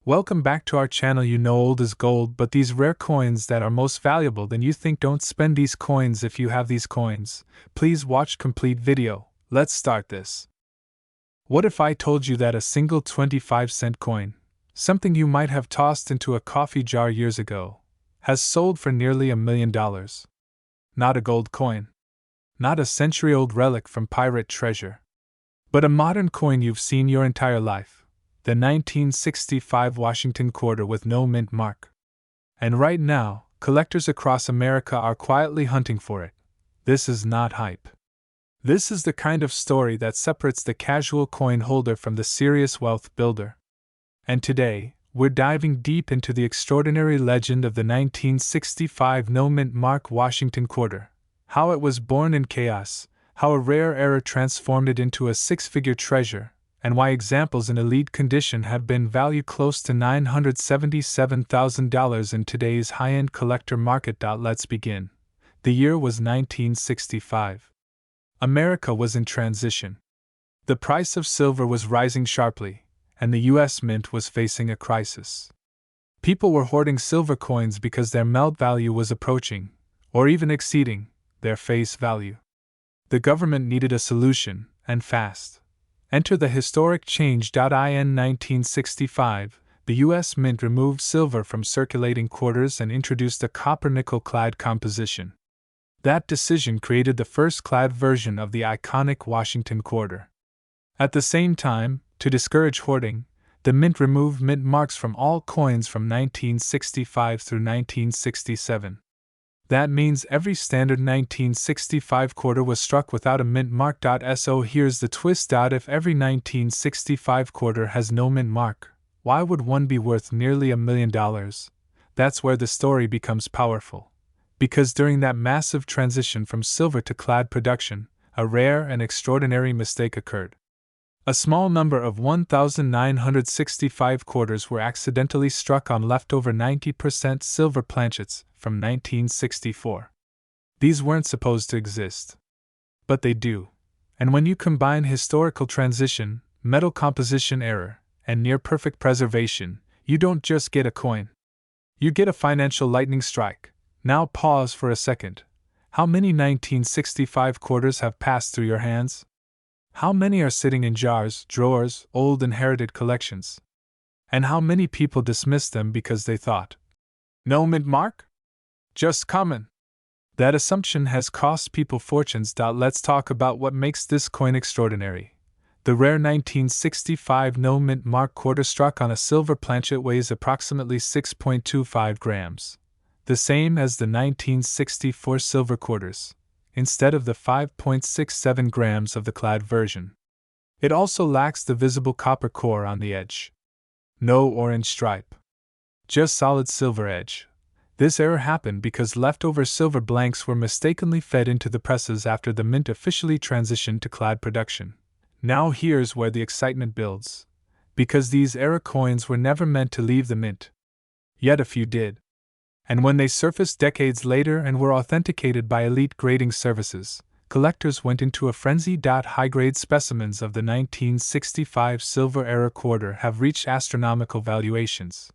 Welcome back to our channel. You know old is gold, but these rare coins that are most valuable than you think, don't spend these coins if you have these coins. Please watch complete video. Let's start this. What if I told you that a single 25-cent coin, something you might have tossed into a coffee jar years ago, has sold for nearly $1 million? Not a gold coin. Not a century-old relic from pirate treasure. But a modern coin you've seen your entire life. The 1965 Washington quarter with no mint mark. And right now, collectors across America are quietly hunting for it. This is not hype. This is the kind of story that separates the casual coin holder from the serious wealth builder. And today, we're diving deep into the extraordinary legend of the 1965 no mint mark Washington quarter. How it was born in chaos, how a rare error transformed it into a six-figure treasure, and why examples in elite condition have been valued close to $977,000 in today's high-end collector market. Let's begin. The year was 1965. America was in transition. The price of silver was rising sharply, and the U.S. Mint was facing a crisis. People were hoarding silver coins because their melt value was approaching, or even exceeding, their face value. The government needed a solution, and fast. Enter the historic change. In 1965, the U.S. Mint removed silver from circulating quarters and introduced a copper-nickel clad composition. That decision created the first clad version of the iconic Washington quarter. At the same time, to discourage hoarding, the Mint removed mint marks from all coins from 1965 through 1967. That means every standard 1965 quarter was struck without a mint mark. So here's the twist. If every 1965 quarter has no mint mark, why would one be worth nearly $1 million? That's where the story becomes powerful. Because during that massive transition from silver to clad production, a rare and extraordinary mistake occurred. A small number of 1,965 quarters were accidentally struck on leftover 90% silver planchets from 1964. These weren't supposed to exist. But they do. And when you combine historical transition, metal composition error, and near-perfect preservation, you don't just get a coin. You get a financial lightning strike. Now pause for a second. How many 1965 quarters have passed through your hands? How many are sitting in jars, drawers, old inherited collections? And how many people dismissed them because they thought, no mint mark? Just common. That assumption has cost people fortunes. Let's talk about what makes this coin extraordinary. The rare 1965 no mint mark quarter struck on a silver planchet weighs approximately 6.25 grams. The same as the 1964 silver quarters, instead of the 5.67 grams of the clad version. It also lacks the visible copper core on the edge. No orange stripe. Just solid silver edge. This error happened because leftover silver blanks were mistakenly fed into the presses after the Mint officially transitioned to clad production. Now here's where the excitement builds. Because these error coins were never meant to leave the Mint. Yet a few did. And when they surfaced decades later and were authenticated by elite grading services, collectors went into a frenzy. High-grade specimens of the 1965 silver error quarter have reached astronomical valuations.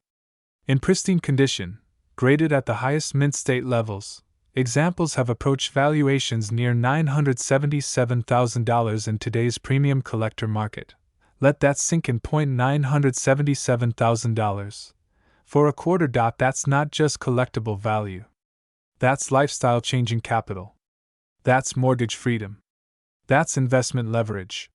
In pristine condition, graded at the highest mint state levels, examples have approached valuations near $977,000 in today's premium collector market. Let that sink in. $977,000. For a quarter. That's not just collectible value. That's lifestyle-changing capital. That's mortgage freedom. That's investment leverage.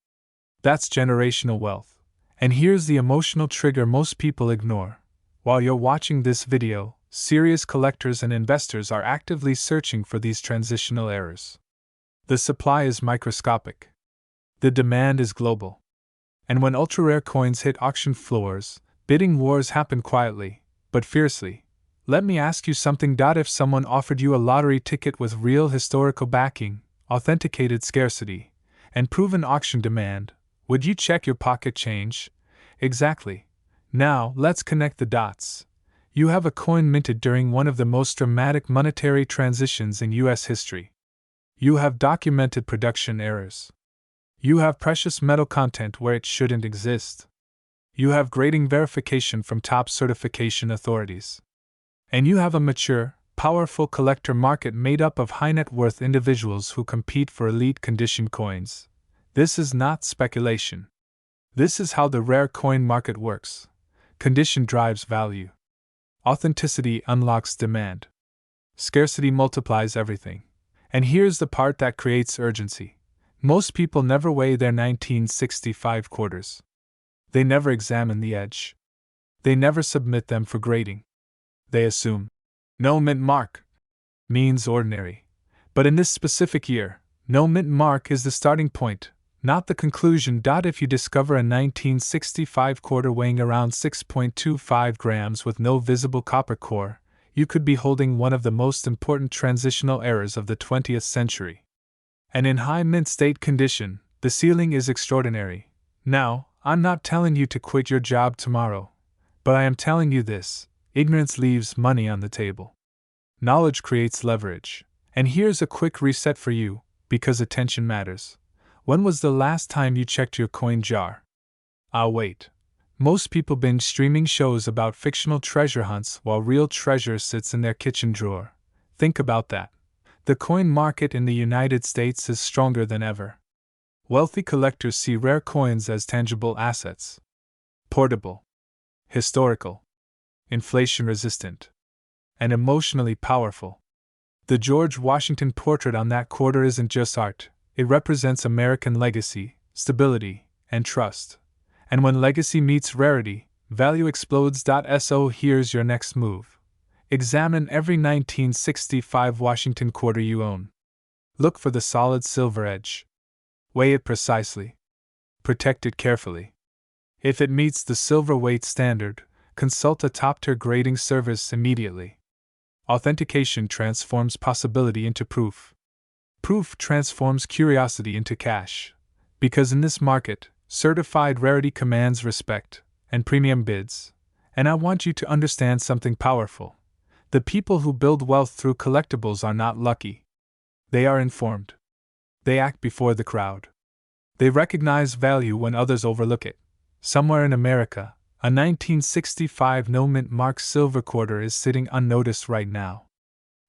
That's generational wealth. And here's the emotional trigger most people ignore. While you're watching this video, serious collectors and investors are actively searching for these transitional errors. The supply is microscopic. The demand is global. And when ultra-rare coins hit auction floors, bidding wars happen quietly, but fiercely. Let me ask you something. If someone offered you a lottery ticket with real historical backing, authenticated scarcity, and proven auction demand, would you check your pocket change? Exactly. Now, let's connect the dots. You have a coin minted during one of the most dramatic monetary transitions in U.S. history. You have documented production errors. You have precious metal content where it shouldn't exist. You have grading verification from top certification authorities. And you have a mature, powerful collector market made up of high net worth individuals who compete for elite condition coins. This is not speculation. This is how the rare coin market works. Condition drives value. Authenticity unlocks demand. Scarcity multiplies everything. And here's the part that creates urgency. Most people never weigh their 1965 quarters. They never examine the edge. They never submit them for grading. They assume, no mint mark means ordinary. But in this specific year, no mint mark is the starting point, not the conclusion. If you discover a 1965 quarter weighing around 6.25 grams with no visible copper core, you could be holding one of the most important transitional errors of the 20th century. And in high mint state condition, the ceiling is extraordinary. Now, I'm not telling you to quit your job tomorrow, but I am telling you this: ignorance leaves money on the table. Knowledge creates leverage. And here's a quick reset for you, because attention matters. When was the last time you checked your coin jar? Wait. Most people binge streaming shows about fictional treasure hunts while real treasure sits in their kitchen drawer. Think about that. The coin market in the United States is stronger than ever. Wealthy collectors see rare coins as tangible assets. Portable. Historical. Inflation-resistant. And emotionally powerful. The George Washington portrait on that quarter isn't just art, it represents American legacy, stability, and trust. And when legacy meets rarity, value explodes. So here's your next move. Examine every 1965 Washington quarter you own. Look for the solid silver edge. Weigh it precisely. Protect it carefully. If it meets the silver weight standard, consult a top-tier grading service immediately. Authentication transforms possibility into proof. Proof transforms curiosity into cash. Because in this market, certified rarity commands respect and premium bids. And I want you to understand something powerful. The people who build wealth through collectibles are not lucky. They are informed. They act before the crowd. They recognize value when others overlook it. Somewhere in America, a 1965 no mint mark silver quarter is sitting unnoticed right now.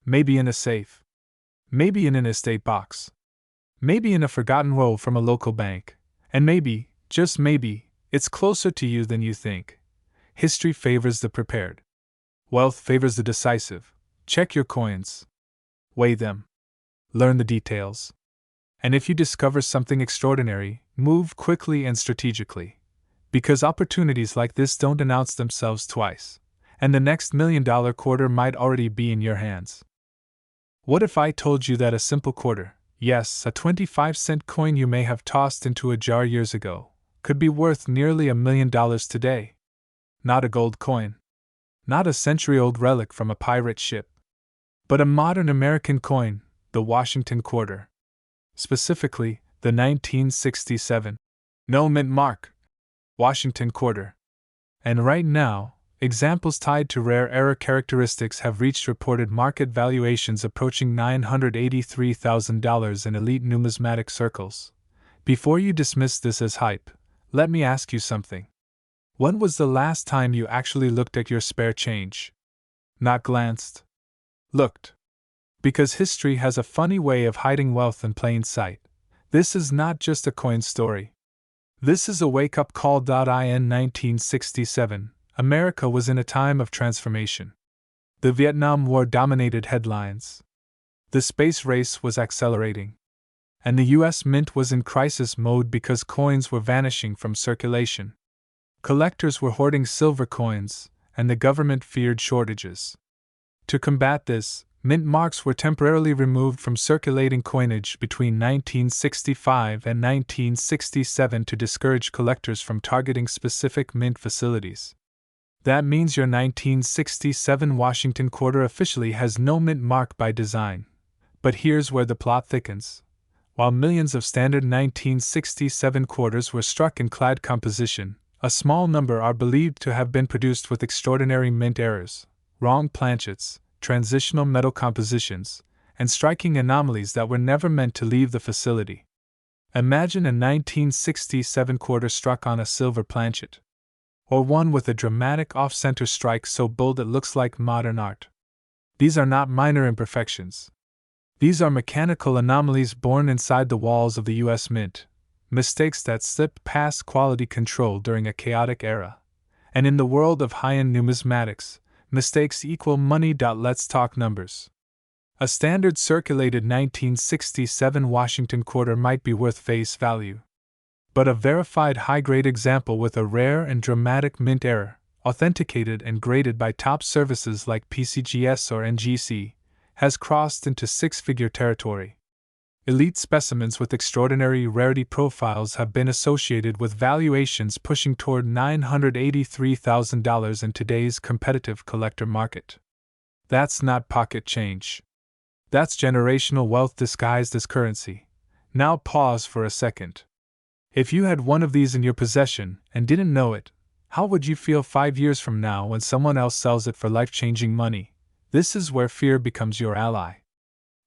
Maybe in a safe. Maybe in an estate box. Maybe in a forgotten roll from a local bank. And maybe, just maybe, it's closer to you than you think. History favors the prepared. Wealth favors the decisive. Check your coins. Weigh them. Learn the details. And if you discover something extraordinary, move quickly and strategically. Because opportunities like this don't announce themselves twice, and the next $1 million quarter might already be in your hands. What if I told you that a simple quarter, yes, a 25-cent coin you may have tossed into a jar years ago, could be worth nearly $1 million today? Not a gold coin. Not a century-old relic from a pirate ship. But a modern American coin, the Washington quarter. Specifically, the 1967 no mint mark Washington quarter. And right now, examples tied to rare error characteristics have reached reported market valuations approaching $983,000 in elite numismatic circles. Before you dismiss this as hype, let me ask you something. When was the last time you actually looked at your spare change? Not glanced. Looked. Because history has a funny way of hiding wealth in plain sight. This is not just a coin story. This is a wake-up call. In 1967, America was in a time of transformation. The Vietnam War dominated headlines. The space race was accelerating. And the U.S. Mint was in crisis mode because coins were vanishing from circulation. Collectors were hoarding silver coins, and the government feared shortages. To combat this, mint marks were temporarily removed from circulating coinage between 1965 and 1967 to discourage collectors from targeting specific mint facilities. That means your 1967 Washington quarter officially has no mint mark by design. But here's where the plot thickens. While millions of standard 1967 quarters were struck in clad composition, a small number are believed to have been produced with extraordinary mint errors, wrong planchets, transitional metal compositions, and striking anomalies that were never meant to leave the facility. Imagine a 1967 quarter struck on a silver planchet. or one with a dramatic off-center strike so bold it looks like modern art. These are not minor imperfections. These are mechanical anomalies born inside the walls of the U.S. Mint, mistakes that slipped past quality control during a chaotic era. And in the world of high-end numismatics, mistakes equal money. Let's talk numbers. A standard circulated 1967 Washington quarter might be worth face value. But a verified high-grade example with a rare and dramatic mint error, authenticated and graded by top services like PCGS or NGC, has crossed into six-figure territory. Elite specimens with extraordinary rarity profiles have been associated with valuations pushing toward $983,000 in today's competitive collector market. That's not pocket change. That's generational wealth disguised as currency. Now pause for a second. If you had one of these in your possession and didn't know it, how would you feel 5 years from now when someone else sells it for life-changing money? This is where fear becomes your ally.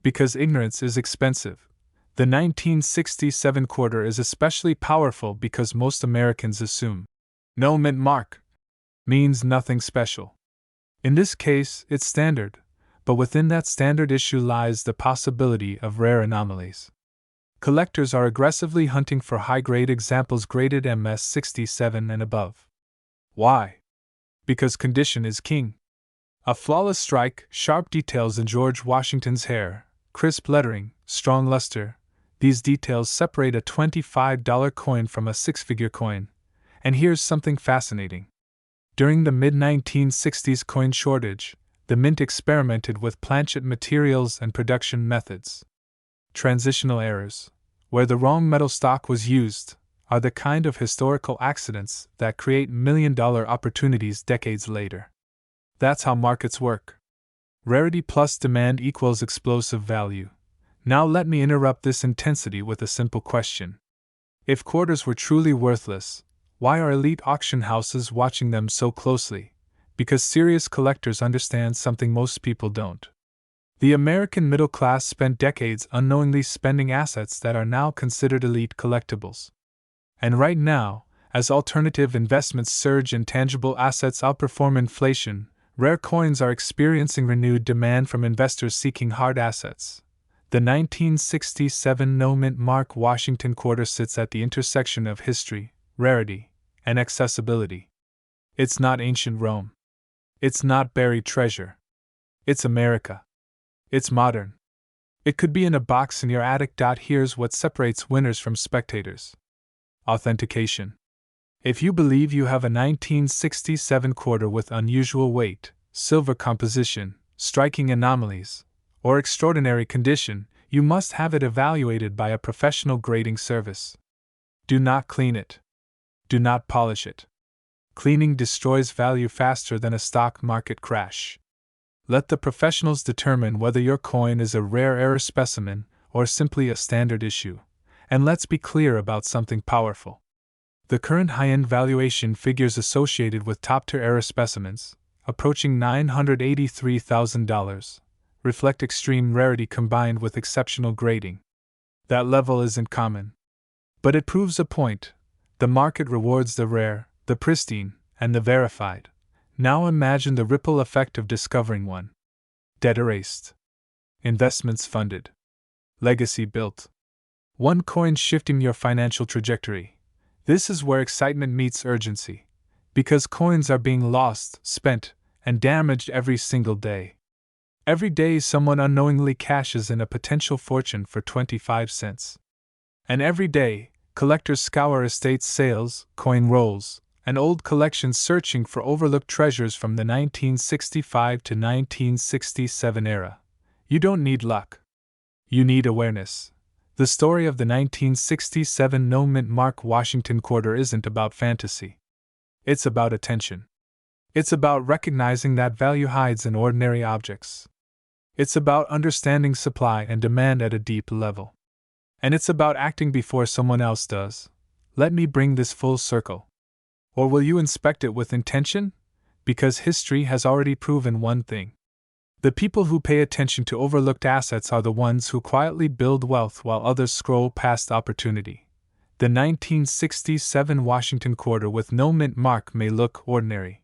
Because ignorance is expensive. The 1967 quarter is especially powerful because most Americans assume no mint mark means nothing special. In this case, it's standard, but within that standard issue lies the possibility of rare anomalies. Collectors are aggressively hunting for high-grade examples graded MS67 and above. Why? Because condition is king. A flawless strike, sharp details in George Washington's hair, crisp lettering, strong luster. These details separate a $25 coin from a six-figure coin. And here's something fascinating. During the mid-1960s coin shortage, the Mint experimented with planchet materials and production methods. Transitional errors, where the wrong metal stock was used, are the kind of historical accidents that create million-dollar opportunities decades later. That's how markets work. Rarity plus demand equals explosive value. Now let me interrupt this intensity with a simple question. If quarters were truly worthless, why are elite auction houses watching them so closely? Because serious collectors understand something most people don't. The American middle class spent decades unknowingly spending assets that are now considered elite collectibles. And right now, as alternative investments surge and tangible assets outperform inflation, rare coins are experiencing renewed demand from investors seeking hard assets. The 1967 no-mint mark Washington quarter sits at the intersection of history, rarity, and accessibility. It's not ancient Rome. It's not buried treasure. It's America. It's modern. It could be in a box in your attic. Here's what separates winners from spectators. Authentication. If you believe you have a 1967 quarter with unusual weight, silver composition, striking anomalies, or extraordinary condition, you must have it evaluated by a professional grading service. Do not clean it. Do not polish it. Cleaning destroys value faster than a stock market crash. Let the professionals determine whether your coin is a rare error specimen or simply a standard issue. And let's be clear about something powerful. The current high-end valuation figures associated with top-tier error specimens, approaching $983,000, reflect extreme rarity combined with exceptional grading. That level isn't common. But it proves a point. The market rewards the rare, the pristine, and the verified. Now imagine the ripple effect of discovering one. Debt erased. Investments funded. Legacy built. One coin shifting your financial trajectory. This is where excitement meets urgency. Because coins are being lost, spent, and damaged every single day. Every day someone unknowingly cashes in a potential fortune for 25 cents. And every day, collectors scour estate sales, coin rolls, and old collections searching for overlooked treasures from the 1965 to 1967 era. You don't need luck. You need awareness. The story of the 1967 no-mint mark Washington quarter isn't about fantasy. It's about attention. It's about recognizing that value hides in ordinary objects. It's about understanding supply and demand at a deep level. And it's about acting before someone else does. Let me bring this full circle. Or will you inspect it with intention? Because history has already proven one thing. The people who pay attention to overlooked assets are the ones who quietly build wealth while others scroll past opportunity. The 1967 Washington quarter with no mint mark may look ordinary.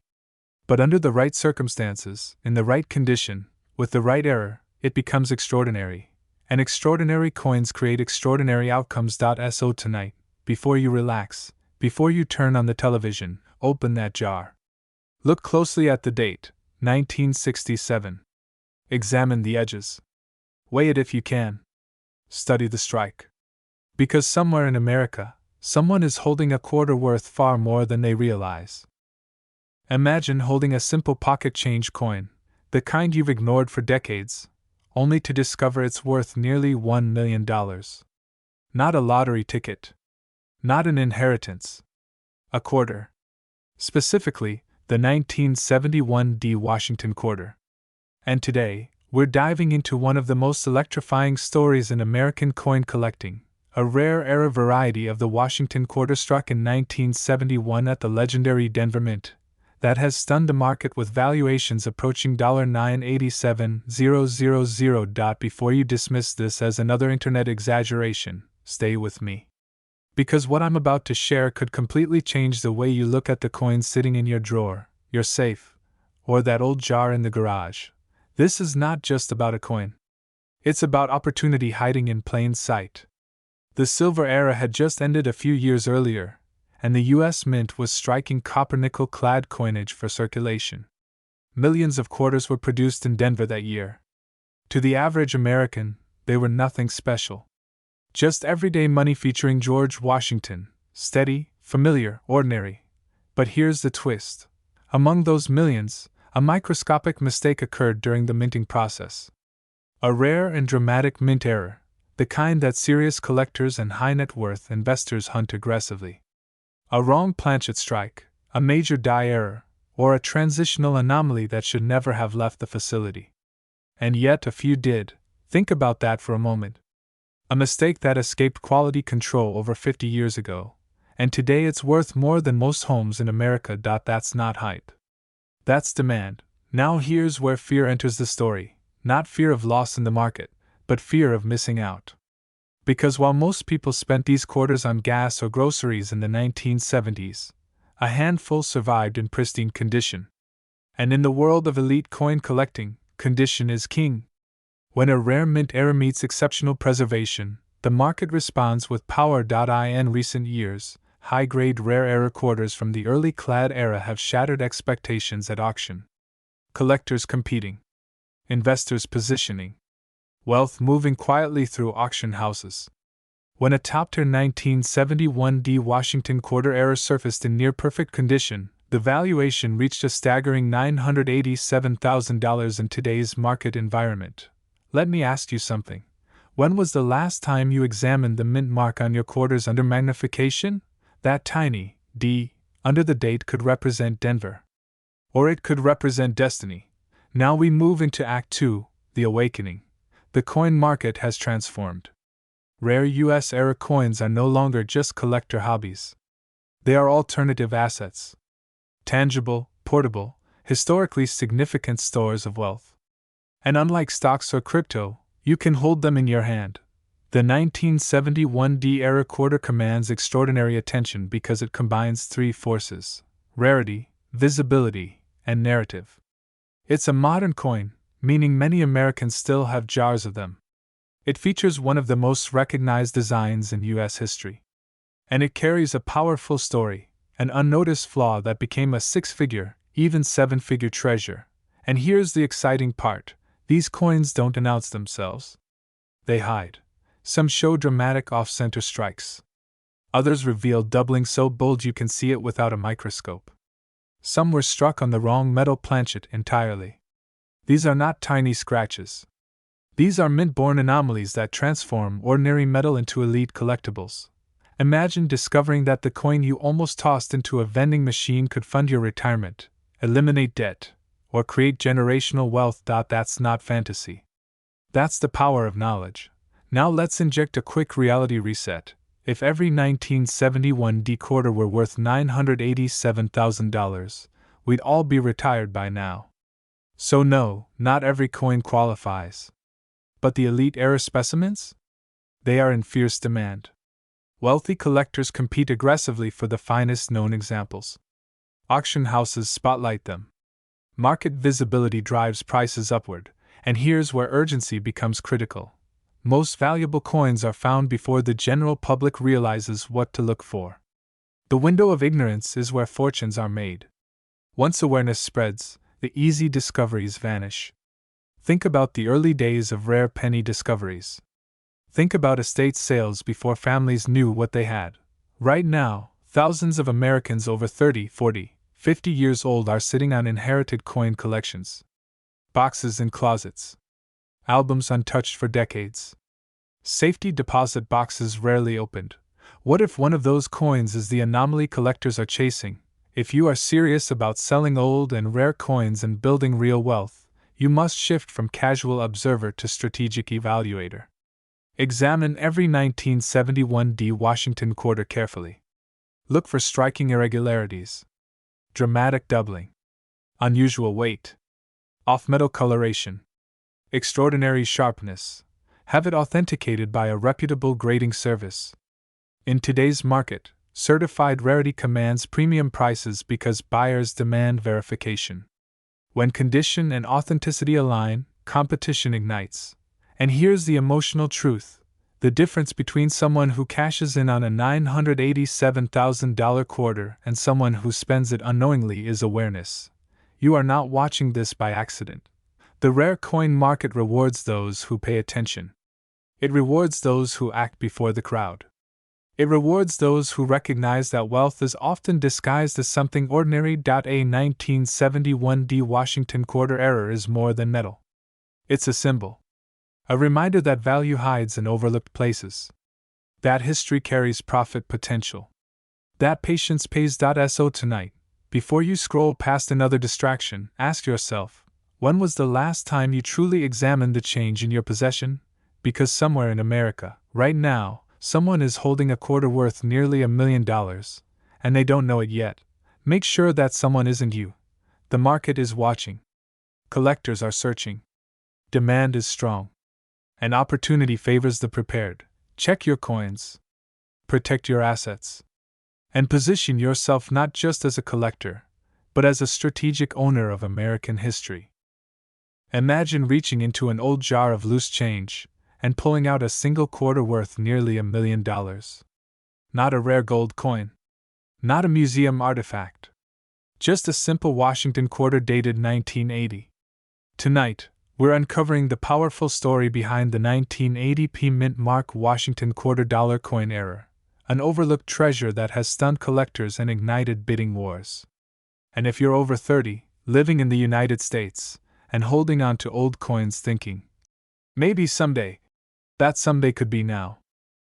But under the right circumstances, in the right condition, with the right error, it becomes extraordinary. And extraordinary coins create extraordinary outcomes. So tonight, before you relax, before you turn on the television, open that jar. Look closely at the date, 1967. Examine the edges. Weigh it if you can. Study the strike. Because somewhere in America, someone is holding a quarter worth far more than they realize. Imagine holding a simple pocket change coin, the kind you've ignored for decades, only to discover it's worth nearly $1 million. Not a lottery ticket. Not an inheritance. A quarter. Specifically, the 1971 D Washington quarter. And today, we're diving into one of the most electrifying stories in American coin collecting, a rare era variety of the Washington quarter struck in 1971 at the legendary Denver Mint, that has stunned the market with valuations approaching $987,000. Before you dismiss this as another internet exaggeration, stay with me. Because what I'm about to share could completely change the way you look at the coins sitting in your drawer, your safe, or that old jar in the garage. This is not just about a coin. It's about opportunity hiding in plain sight. The silver era had just ended a few years earlier, and the U.S. Mint was striking copper-nickel-clad coinage for circulation. Millions of quarters were produced in Denver that year. To the average American, they were nothing special. Just everyday money featuring George Washington, steady, familiar, ordinary. But here's the twist. Among those millions, a microscopic mistake occurred during the minting process. A rare and dramatic mint error, the kind that serious collectors and high-net-worth investors hunt aggressively. A wrong planchet strike, a major die error, or a transitional anomaly that should never have left the facility. And yet a few did. Think about that for a moment. A mistake that escaped quality control over 50 years ago, and today it's worth more than most homes in America. That's not hype. That's demand. Now here's where fear enters the story. Not fear of loss in the market, but fear of missing out. Because while most people spent these quarters on gas or groceries in the 1970s, a handful survived in pristine condition. And in the world of elite coin collecting, condition is king. When a rare mint error meets exceptional preservation, the market responds with power. In recent years, high-grade rare error quarters from the early clad era have shattered expectations at auction. Collectors competing. Investors positioning. Wealth moving quietly through auction houses. When a top-tier 1971 D Washington quarter error surfaced in near-perfect condition, the valuation reached a staggering $987,000 in today's market environment. Let me ask you something. When was the last time you examined the mint mark on your quarters under magnification? That tiny D under the date could represent Denver. Or it could represent destiny. Now we move into Act 2, the awakening. The coin market has transformed. Rare U.S. era coins are no longer just collector hobbies. They are alternative assets. Tangible, portable, historically significant stores of wealth. And unlike stocks or crypto, you can hold them in your hand. The 1971 D era quarter commands extraordinary attention because it combines three forces: rarity, visibility, and narrative. It's a modern coin, meaning many Americans still have jars of them. It features one of the most recognized designs in U.S. history. And it carries a powerful story, an unnoticed flaw that became a six-figure, even seven-figure treasure. And here's the exciting part. These coins don't announce themselves. They hide. Some show dramatic off-center strikes. Others reveal doubling so bold you can see it without a microscope. Some were struck on the wrong metal planchet entirely. These are not tiny scratches. These are mint-born anomalies that transform ordinary metal into elite collectibles. Imagine discovering that the coin you almost tossed into a vending machine could fund your retirement, eliminate debt, or create generational wealth. That's not fantasy. That's the power of knowledge. Now let's inject a quick reality reset. If every 1971 D quarter were worth $987,000, we'd all be retired by now. So no, not every coin qualifies. But the elite era specimens? They are in fierce demand. Wealthy collectors compete aggressively for the finest known examples. Auction houses spotlight them. Market visibility drives prices upward, and here's where urgency becomes critical. Most valuable coins are found before the general public realizes what to look for. The window of ignorance is where fortunes are made. Once awareness spreads, the easy discoveries vanish. Think about the early days of rare penny discoveries. Think about estate sales before families knew what they had. Right now, thousands of Americans over 30, 40, 50 years old are sitting on inherited coin collections. Boxes in closets. Albums untouched for decades. Safety deposit boxes rarely opened. What if one of those coins is the anomaly collectors are chasing? If you are serious about selling old and rare coins and building real wealth, you must shift from casual observer to strategic evaluator. Examine every 1971 D Washington quarter carefully. Look for striking irregularities. Dramatic doubling. Unusual weight. Off-metal coloration. Extraordinary sharpness. Have it authenticated by a reputable grading service. In today's market, certified rarity commands premium prices because buyers demand verification. When condition and authenticity align, competition ignites. And here's the emotional truth. The difference between someone who cashes in on a $987,000 quarter and someone who spends it unknowingly is awareness. You are not watching this by accident. The rare coin market rewards those who pay attention. It rewards those who act before the crowd. It rewards those who recognize that wealth is often disguised as something ordinary. A 1971 D Washington quarter error is more than metal. It's a symbol. A reminder that value hides in overlooked places. That history carries profit potential. That patience pays. So tonight, before you scroll past another distraction, ask yourself, when was the last time you truly examined the change in your possession? Because somewhere in America, right now, someone is holding a quarter worth nearly $1 million, and they don't know it yet. Make sure that someone isn't you. The market is watching. Collectors are searching. Demand is strong. And opportunity favors the prepared. Check your coins. Protect your assets. And position yourself not just as a collector, but as a strategic owner of American history. Imagine reaching into an old jar of loose change and pulling out a single quarter worth nearly $1 million. Not a rare gold coin. Not a museum artifact. Just a simple Washington quarter dated 1980. Tonight, we're uncovering the powerful story behind the 1980 P Mint Mark Washington quarter dollar coin error, an overlooked treasure that has stunned collectors and ignited bidding wars. And if you're over 30, living in the United States, and holding on to old coins thinking, maybe someday, that someday could be now.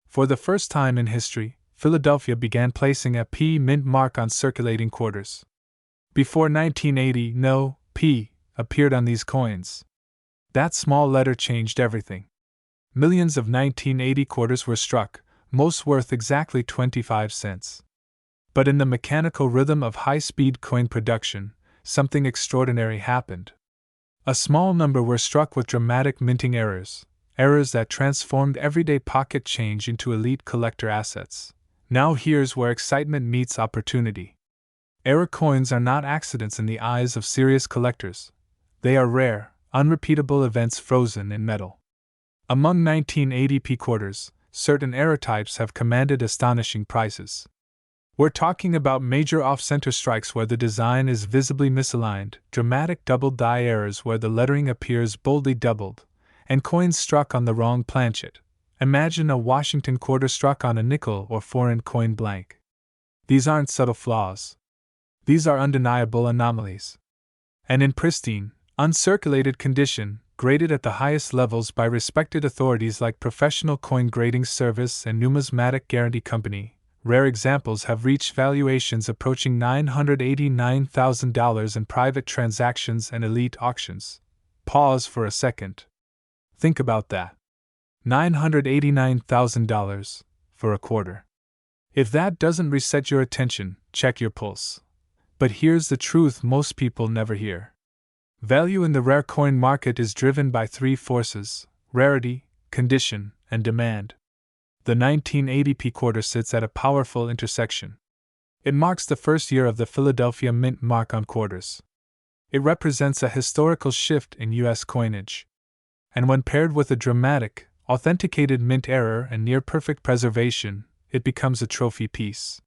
For the first time in history, Philadelphia began placing a P Mint mark on circulating quarters. Before 1980, no P appeared on these coins. That small letter changed everything. Millions of 1980 quarters were struck, most worth exactly 25 cents. But in the mechanical rhythm of high-speed coin production, something extraordinary happened. A small number were struck with dramatic minting errors, errors that transformed everyday pocket change into elite collector assets. Now here's where excitement meets opportunity. Error coins are not accidents in the eyes of serious collectors. They are rare, unrepeatable events frozen in metal. Among 1980 P quarters, certain error types have commanded astonishing prices. We're talking about major off-center strikes where the design is visibly misaligned, dramatic double die errors where the lettering appears boldly doubled, and coins struck on the wrong planchet. Imagine a Washington quarter struck on a nickel or foreign coin blank. These aren't subtle flaws. These are undeniable anomalies. And in pristine, uncirculated condition, graded at the highest levels by respected authorities like Professional Coin Grading Service and Numismatic Guarantee Company, rare examples have reached valuations approaching $989,000 in private transactions and elite auctions. Pause for a second. Think about that. $989,000 for a quarter. If that doesn't reset your attention, check your pulse. But here's the truth most people never hear. Value in the rare coin market is driven by three forces: rarity, condition, and demand. The 1980p quarter sits at a powerful intersection. It marks the first year of the Philadelphia Mint mark on quarters. It represents a historical shift in U.S. coinage. And when paired with a dramatic, authenticated mint error and near-perfect preservation, it becomes a trophy piece.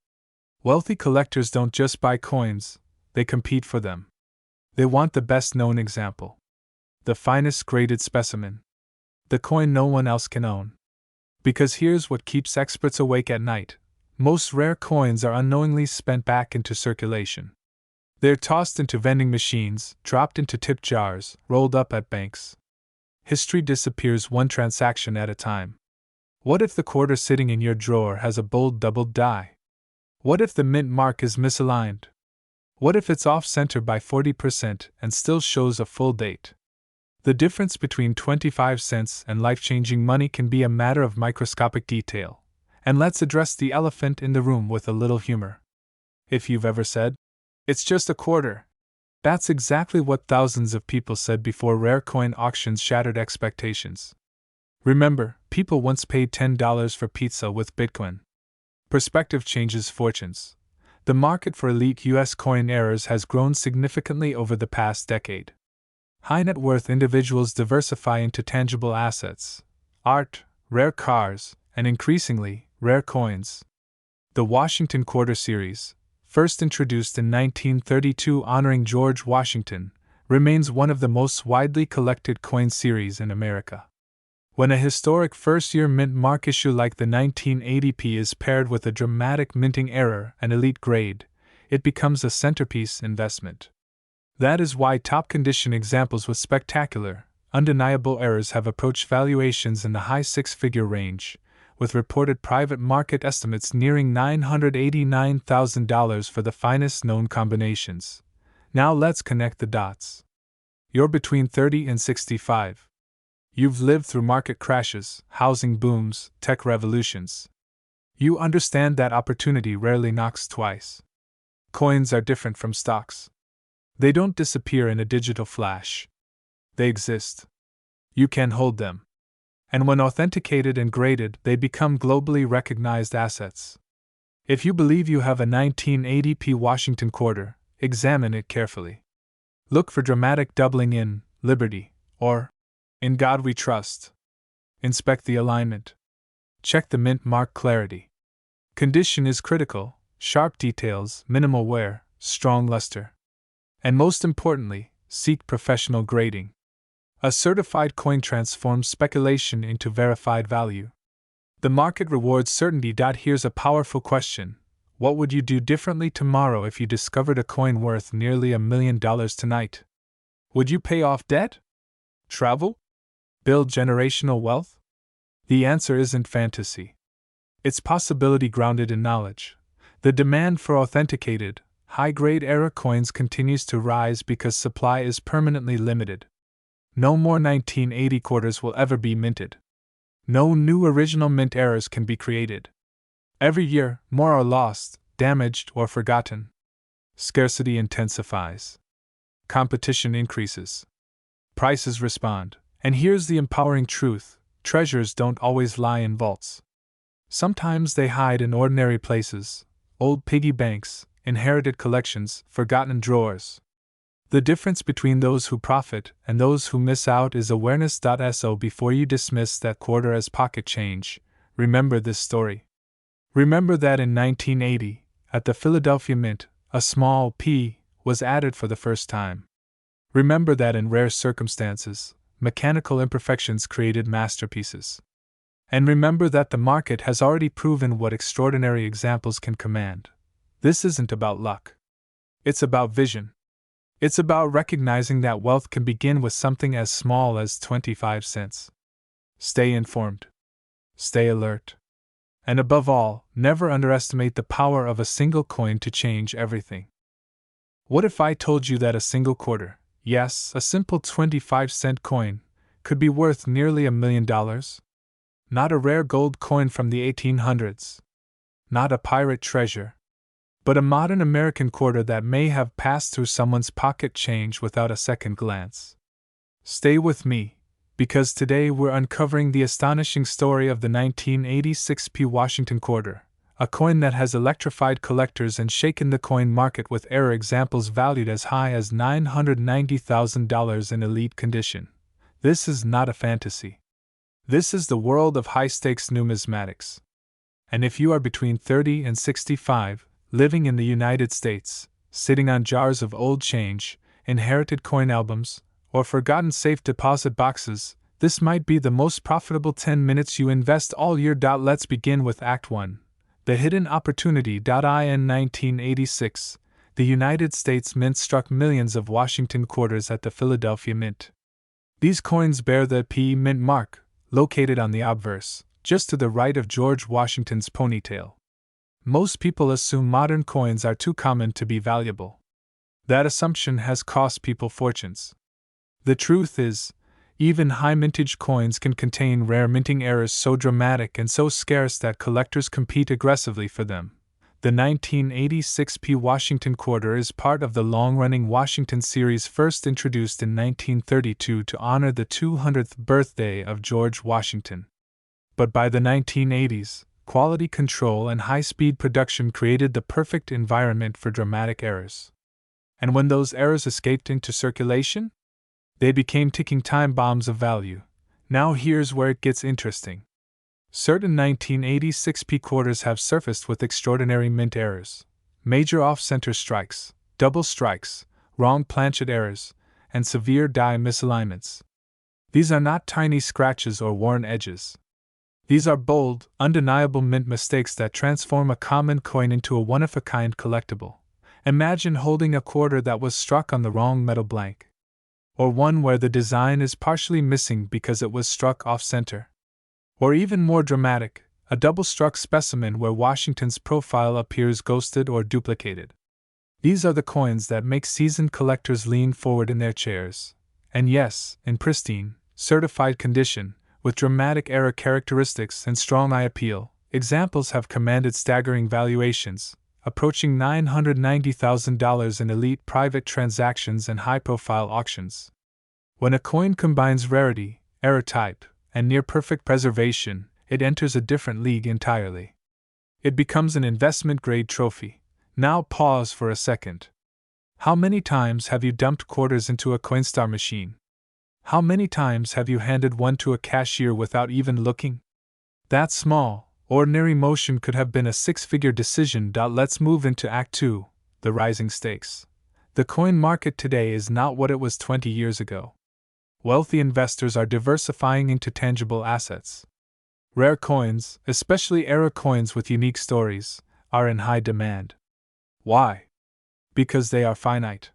Wealthy collectors don't just buy coins, they compete for them. They want the best-known example. The finest graded specimen. The coin no one else can own. Because here's what keeps experts awake at night. Most rare coins are unknowingly spent back into circulation. They're tossed into vending machines, dropped into tip jars, rolled up at banks. History disappears one transaction at a time. What if the quarter sitting in your drawer has a bold doubled die? What if the mint mark is misaligned? What if it's off-center by 40% and still shows a full date? The difference between 25 cents and life-changing money can be a matter of microscopic detail. And let's address the elephant in the room with a little humor. If you've ever said, "It's just a quarter," that's exactly what thousands of people said before rare coin auctions shattered expectations. Remember, people once paid $10 for pizza with Bitcoin. Perspective changes fortunes. The market for elite U.S. coin errors has grown significantly over the past decade. High net worth individuals diversify into tangible assets, art, rare cars, and increasingly, rare coins. The Washington Quarter Series, first introduced in 1932 honoring George Washington, remains one of the most widely collected coin series in America. When a historic first-year mint mark issue like the 1980p is paired with a dramatic minting error and elite grade, it becomes a centerpiece investment. That is why top-condition examples with spectacular, undeniable errors have approached valuations in the high six-figure range, with reported private market estimates nearing $989,000 for the finest known combinations. Now let's connect the dots. You're between 30 and 65. You've lived through market crashes, housing booms, tech revolutions. You understand that opportunity rarely knocks twice. Coins are different from stocks. They don't disappear in a digital flash. They exist. You can hold them. And when authenticated and graded, they become globally recognized assets. If you believe you have a 1980p Washington quarter, examine it carefully. Look for dramatic doubling in Liberty, or In God We Trust. Inspect the alignment. Check the mint mark clarity. Condition is critical, sharp details, minimal wear, strong luster. And most importantly, seek professional grading. A certified coin transforms speculation into verified value. The market rewards certainty. Here's a powerful question. What would you do differently tomorrow if you discovered a coin worth nearly $1 million tonight? Would you pay off debt? Travel? Build generational wealth? The answer isn't fantasy. It's possibility grounded in knowledge. The demand for authenticated, high-grade era coins continues to rise because supply is permanently limited. No more 1980 quarters will ever be minted. No new original mint errors can be created. Every year, more are lost, damaged, or forgotten. Scarcity intensifies. Competition increases. Prices respond. And here's the empowering truth: treasures don't always lie in vaults. Sometimes they hide in ordinary places, old piggy banks, inherited collections, forgotten drawers. The difference between those who profit and those who miss out is awareness. So before you dismiss that quarter as pocket change, remember this story. Remember that in 1980, at the Philadelphia Mint, a small p was added for the first time. Remember that in rare circumstances, mechanical imperfections created masterpieces. And remember that the market has already proven what extraordinary examples can command. This isn't about luck. It's about vision. It's about recognizing that wealth can begin with something as small as 25 cents. Stay informed. Stay alert. And above all, never underestimate the power of a single coin to change everything. What if I told you that a single quarter, yes, a simple 25-cent coin, could be worth nearly $1 million? Not a rare gold coin from the 1800s. Not a pirate treasure. But a modern American quarter that may have passed through someone's pocket change without a second glance. Stay with me, Because today we're uncovering the astonishing story of the 1986 P. Washington quarter, a coin that has electrified collectors and shaken the coin market with error examples valued as high as $990,000 in elite condition. This is not a fantasy. This is the world of high-stakes numismatics. And if you are between 30 and 65, living in the United States, sitting on jars of old change, inherited coin albums, or forgotten safe deposit boxes, this might be the most profitable 10 minutes you invest all year. Let's begin with Act 1. The Hidden Opportunity. In 1986, the United States Mint struck millions of Washington quarters at the Philadelphia Mint. These coins bear the P Mint mark, located on the obverse, just to the right of George Washington's ponytail. Most people assume modern coins are too common to be valuable. That assumption has cost people fortunes. The truth is, even high mintage coins can contain rare minting errors so dramatic and so scarce that collectors compete aggressively for them. The 1986 P. Washington quarter is part of the long-running Washington series first introduced in 1932 to honor the 200th birthday of George Washington. But by the 1980s, quality control and high-speed production created the perfect environment for dramatic errors. And when those errors escaped into circulation, they became ticking time bombs of value. Now here's where it gets interesting. Certain 1986 P quarters have surfaced with extraordinary mint errors, major off-center strikes, double strikes, wrong planchet errors, and severe die misalignments. These are not tiny scratches or worn edges. These are bold, undeniable mint mistakes that transform a common coin into a one-of-a-kind collectible. Imagine holding a quarter that was struck on the wrong metal blank. Or one where the design is partially missing because it was struck off-center. Or even more dramatic, a double-struck specimen where Washington's profile appears ghosted or duplicated. These are the coins that make seasoned collectors lean forward in their chairs. And yes, in pristine, certified condition, with dramatic error characteristics and strong eye appeal, examples have commanded staggering valuations, approaching $990,000 in elite private transactions and high-profile auctions. When a coin combines rarity, error type, and near-perfect preservation, it enters a different league entirely. It becomes an investment-grade trophy. Now pause for a second. How many times have you dumped quarters into a Coinstar machine? How many times have you handed one to a cashier without even looking? That small, ordinary motion could have been a six-figure decision. Let's move into Act 2, the rising stakes. The coin market today is not what it was 20 years ago. Wealthy investors are diversifying into tangible assets. Rare coins, especially error coins with unique stories, are in high demand. Why? Because they are finite.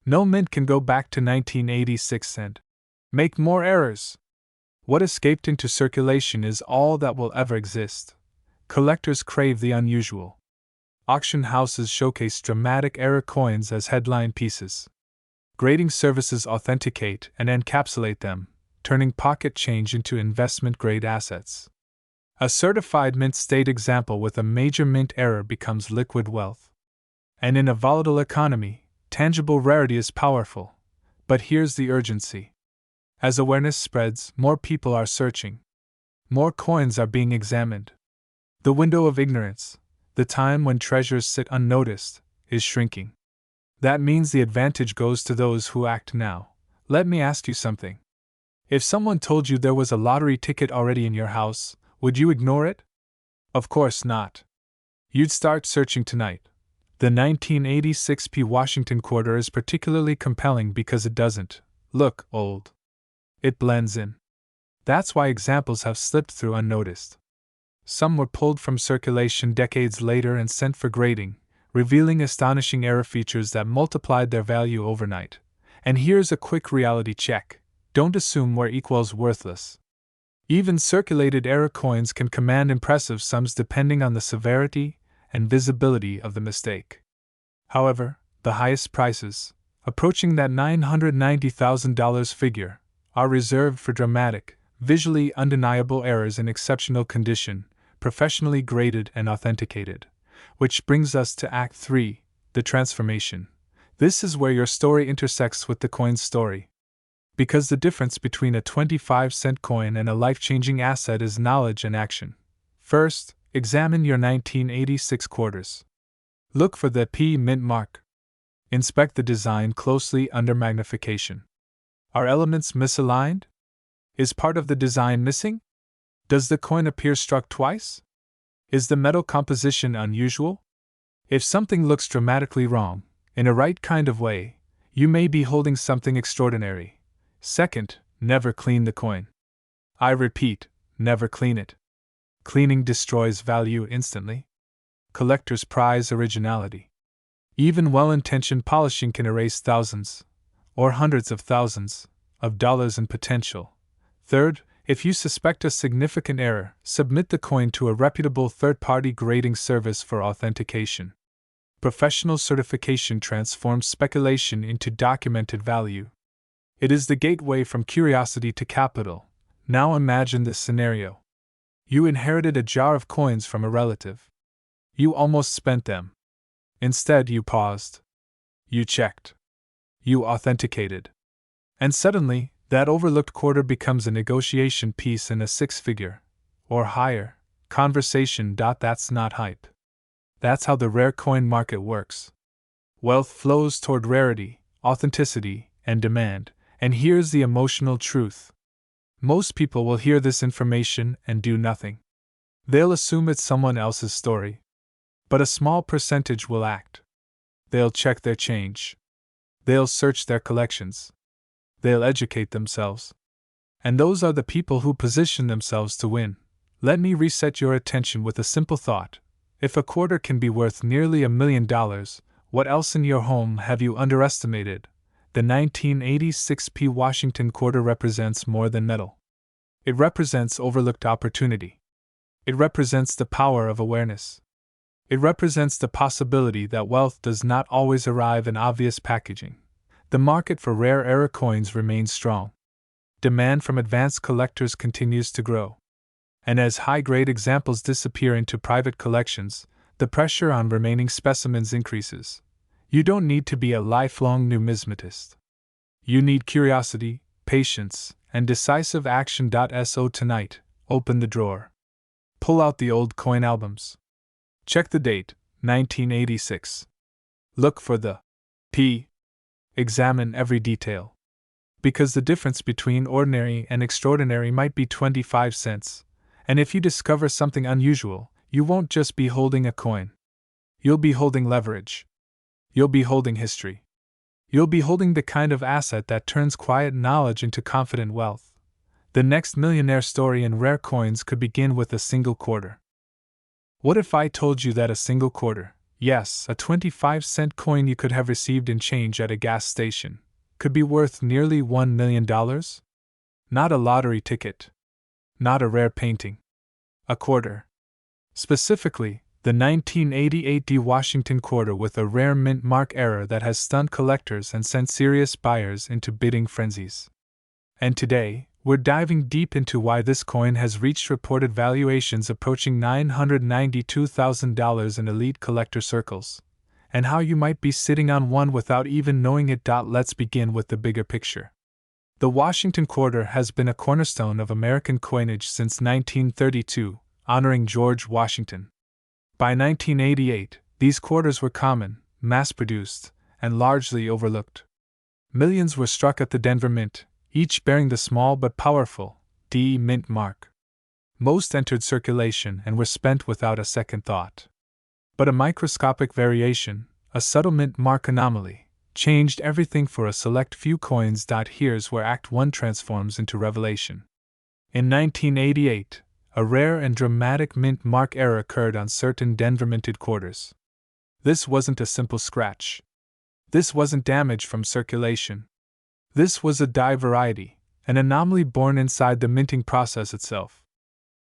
No mint can go back to 1986 and make more errors. What escaped into circulation is all that will ever exist. Collectors crave the unusual. Auction houses showcase dramatic error coins as headline pieces. Grading services authenticate and encapsulate them, turning pocket change into investment-grade assets. A certified mint state example with a major mint error becomes liquid wealth. And in a volatile economy, tangible rarity is powerful. But here's the urgency. As awareness spreads, more people are searching. More coins are being examined. The window of ignorance, the time when treasures sit unnoticed, is shrinking. That means the advantage goes to those who act now. Let me ask you something. If someone told you there was a lottery ticket already in your house, would you ignore it? Of course not. You'd start searching tonight. The 1986 P. Washington quarter is particularly compelling because it doesn't look old. It blends in. That's why examples have slipped through unnoticed. Some were pulled from circulation decades later and sent for grading, revealing astonishing error features that multiplied their value overnight. And here's a quick reality check. Don't assume where equals worthless. Even circulated error coins can command impressive sums depending on the severity and visibility of the mistake. However, the highest prices, approaching that $990,000 figure, are reserved for dramatic, visually undeniable errors in exceptional condition, professionally graded and authenticated. Which brings us to Act 3, the transformation. This is where your story intersects with the coin's story. Because the difference between a 25-cent coin and a life-changing asset is knowledge and action. First, examine your 1986 quarters. Look for the P mint mark. Inspect the design closely under magnification. Are elements misaligned? Is part of the design missing? Does the coin appear struck twice? Is the metal composition unusual? If something looks dramatically wrong, in a right kind of way, you may be holding something extraordinary. Second, never clean the coin. I repeat, never clean it. Cleaning destroys value instantly. Collectors prize originality. Even well-intentioned polishing can erase thousands, or hundreds of thousands, of dollars in potential. Third, if you suspect a significant error, submit the coin to a reputable third-party grading service for authentication. Professional certification transforms speculation into documented value. It is the gateway from curiosity to capital. Now imagine this scenario. You inherited a jar of coins from a relative. You almost spent them. Instead, you paused. You checked. You authenticated. And suddenly, that overlooked quarter becomes a negotiation piece in a six-figure, or higher, conversation. That's not hype. That's how the rare coin market works. Wealth flows toward rarity, authenticity, and demand. And here's the emotional truth. Most people will hear this information and do nothing. They'll assume it's someone else's story. But a small percentage will act. They'll check their change. They'll search their collections. They'll educate themselves. And those are the people who position themselves to win. Let me reset your attention with a simple thought. If a quarter can be worth nearly $1 million, what else in your home have you underestimated? The 1986 P. Washington quarter represents more than metal. It represents overlooked opportunity. It represents the power of awareness. It represents the possibility that wealth does not always arrive in obvious packaging. The market for rare era coins remains strong. Demand from advanced collectors continues to grow. And as high-grade examples disappear into private collections, the pressure on remaining specimens increases. You don't need to be a lifelong numismatist. You need curiosity, patience, and decisive action. So tonight, open the drawer. Pull out the old coin albums. Check the date, 1986. Look for the P. Examine every detail. Because the difference between ordinary and extraordinary might be 25 cents, and if you discover something unusual, you won't just be holding a coin. You'll be holding leverage. You'll be holding history. You'll be holding the kind of asset that turns quiet knowledge into confident wealth. The next millionaire story in rare coins could begin with a single quarter. What if I told you that a single quarter, yes, a 25-cent coin you could have received in change at a gas station, could be worth nearly $1 million? Not a lottery ticket. Not a rare painting. A quarter. Specifically, the 1988 D. Washington quarter with a rare mint mark error that has stunned collectors and sent serious buyers into bidding frenzies. And today, we're diving deep into why this coin has reached reported valuations approaching $992,000 in elite collector circles, and how you might be sitting on one without even knowing it. Let's begin with the bigger picture. The Washington quarter has been a cornerstone of American coinage since 1932, honoring George Washington. By 1988, these quarters were common, mass-produced, and largely overlooked. Millions were struck at the Denver Mint, each bearing the small but powerful D mint mark. Most entered circulation and were spent without a second thought. But a microscopic variation, a subtle mint mark anomaly, changed everything for a select few coins. Here's where Act 1 transforms into revelation. In 1988, a rare and dramatic mint mark error occurred on certain Denver minted quarters. This wasn't a simple scratch. This wasn't damage from circulation. This was a die variety, an anomaly born inside the minting process itself.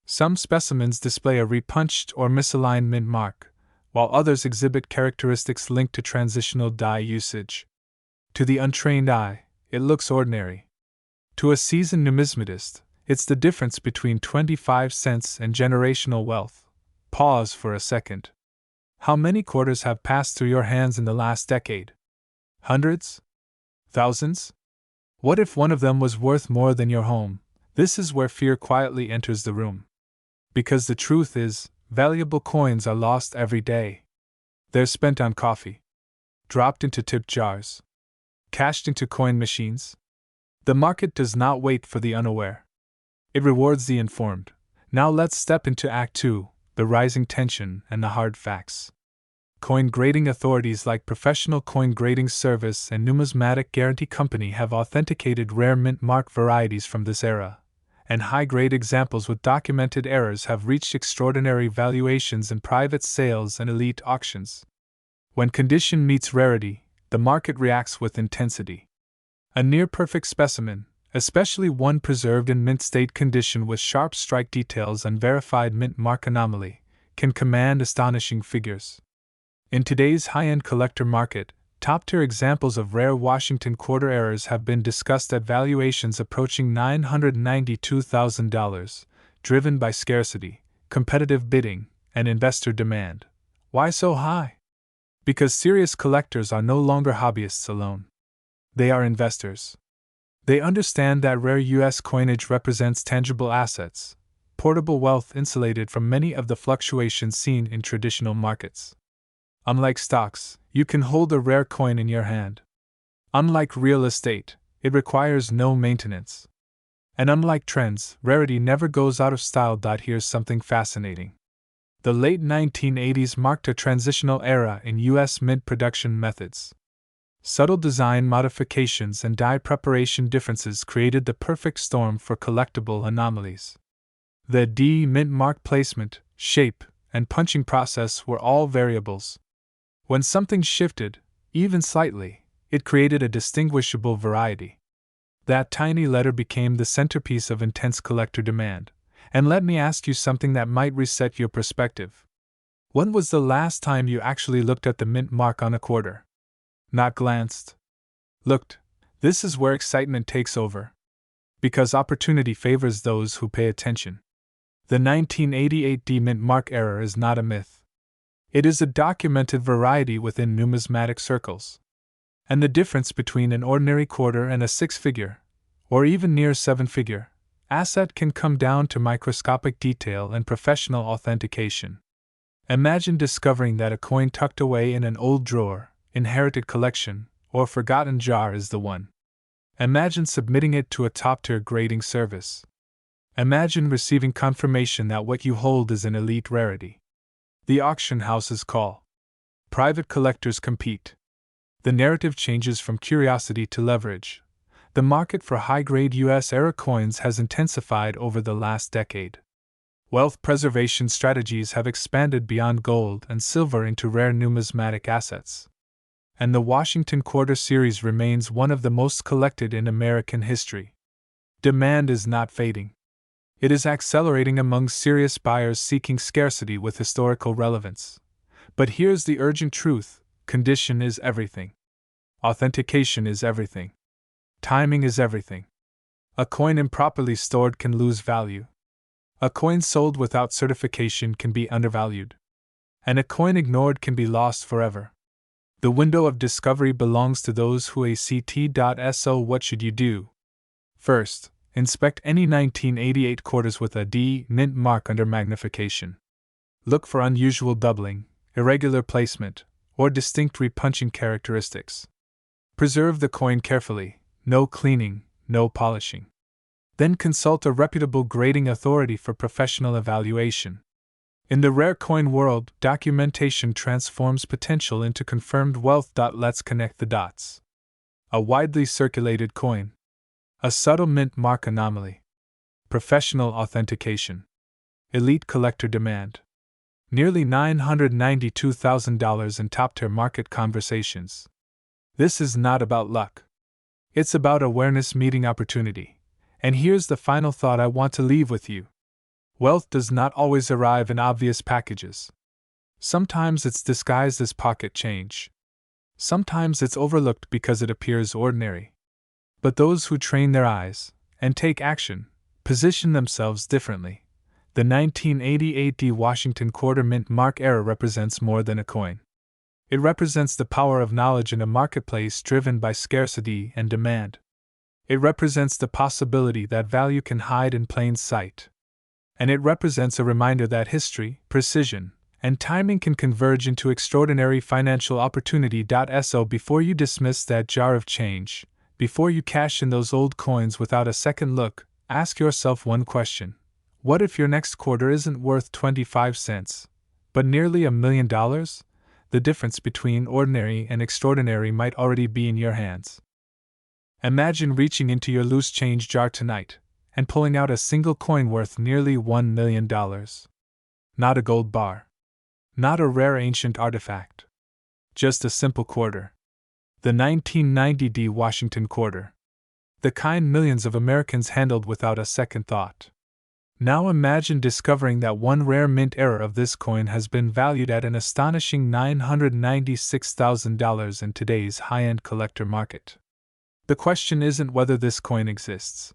Some specimens display a repunched or misaligned mint mark, while others exhibit characteristics linked to transitional die usage. To the untrained eye, it looks ordinary. To a seasoned numismatist, it's the difference between 25 cents and generational wealth. Pause for a second. How many quarters have passed through your hands in the last decade? Hundreds? Thousands? What if one of them was worth more than your home? This is where fear quietly enters the room. Because the truth is, valuable coins are lost every day. They're spent on coffee, dropped into tip jars, cashed into coin machines. The market does not wait for the unaware. It rewards the informed. Now let's step into Act 2, the rising tension and the hard facts. Coin grading authorities like Professional Coin Grading Service and Numismatic Guarantee Company have authenticated rare mint mark varieties from this era, and high-grade examples with documented errors have reached extraordinary valuations in private sales and elite auctions. When condition meets rarity, the market reacts with intensity. A near-perfect specimen, especially one preserved in mint state condition with sharp strike details and verified mint mark anomaly, can command astonishing figures. In today's high-end collector market, top-tier examples of rare Washington quarter errors have been discussed at valuations approaching $992,000, driven by scarcity, competitive bidding, and investor demand. Why so high? Because serious collectors are no longer hobbyists alone. They are investors. They understand that rare U.S. coinage represents tangible assets, portable wealth insulated from many of the fluctuations seen in traditional markets. Unlike stocks, you can hold a rare coin in your hand. Unlike real estate, it requires no maintenance. And unlike trends, rarity never goes out of style. Here's something fascinating. The late 1980s marked a transitional era in U.S. mint production methods. Subtle design modifications and die preparation differences created the perfect storm for collectible anomalies. The mint mark placement, shape, and punching process were all variables. When something shifted, even slightly, it created a distinguishable variety. That tiny letter became the centerpiece of intense collector demand. And let me ask you something that might reset your perspective. When was the last time you actually looked at the mint mark on a quarter? Not glanced. Looked. This is where excitement takes over. Because opportunity favors those who pay attention. The 1988 mint mark error is not a myth. It is a documented variety within numismatic circles. And the difference between an ordinary quarter and a six-figure, or even near seven-figure, asset can come down to microscopic detail and professional authentication. Imagine discovering that a coin tucked away in an old drawer, inherited collection, or forgotten jar is the one. Imagine submitting it to a top-tier grading service. Imagine receiving confirmation that what you hold is an elite rarity. The auction houses call. Private collectors compete. The narrative changes from curiosity to leverage. The market for high-grade U.S.-era coins has intensified over the last decade. Wealth preservation strategies have expanded beyond gold and silver into rare numismatic assets. And the Washington Quarter Series remains one of the most collected in American history. Demand is not fading. It is accelerating among serious buyers seeking scarcity with historical relevance. But here's the urgent truth: condition is everything. Authentication is everything. Timing is everything. A coin improperly stored can lose value. A coin sold without certification can be undervalued. And a coin ignored can be lost forever. The window of discovery belongs to those who act.so. What should you do? First, inspect any 1988 quarters with a mint mark under magnification. Look for unusual doubling, irregular placement, or distinct repunching characteristics. Preserve the coin carefully, no cleaning, no polishing. Then consult a reputable grading authority for professional evaluation. In the rare coin world, documentation transforms potential into confirmed wealth. Let's connect the dots. A widely circulated coin. A subtle mint mark anomaly. Professional authentication. Elite collector demand. Nearly $992,000 in top-tier market conversations. This is not about luck. It's about awareness meeting opportunity. And here's the final thought I want to leave with you. Wealth does not always arrive in obvious packages. Sometimes it's disguised as pocket change. Sometimes it's overlooked because it appears ordinary. But those who train their eyes and take action position themselves differently. The 1988 Washington Quarter Mint Mark era represents more than a coin. It represents the power of knowledge in a marketplace driven by scarcity and demand. It represents the possibility that value can hide in plain sight. And it represents a reminder that history, precision, and timing can converge into extraordinary financial opportunity. So before you dismiss that jar of change, before you cash in those old coins without a second look, ask yourself one question. What if your next quarter isn't worth 25 cents, but nearly $1 million? The difference between ordinary and extraordinary might already be in your hands. Imagine reaching into your loose change jar tonight and pulling out a single coin worth nearly $1 million. Not a gold bar. Not a rare ancient artifact. Just a simple quarter. The 1990 Washington quarter. The kind millions of Americans handled without a second thought. Now imagine discovering that one rare mint error of this coin has been valued at an astonishing $996,000 in today's high-end collector market. The question isn't whether this coin exists.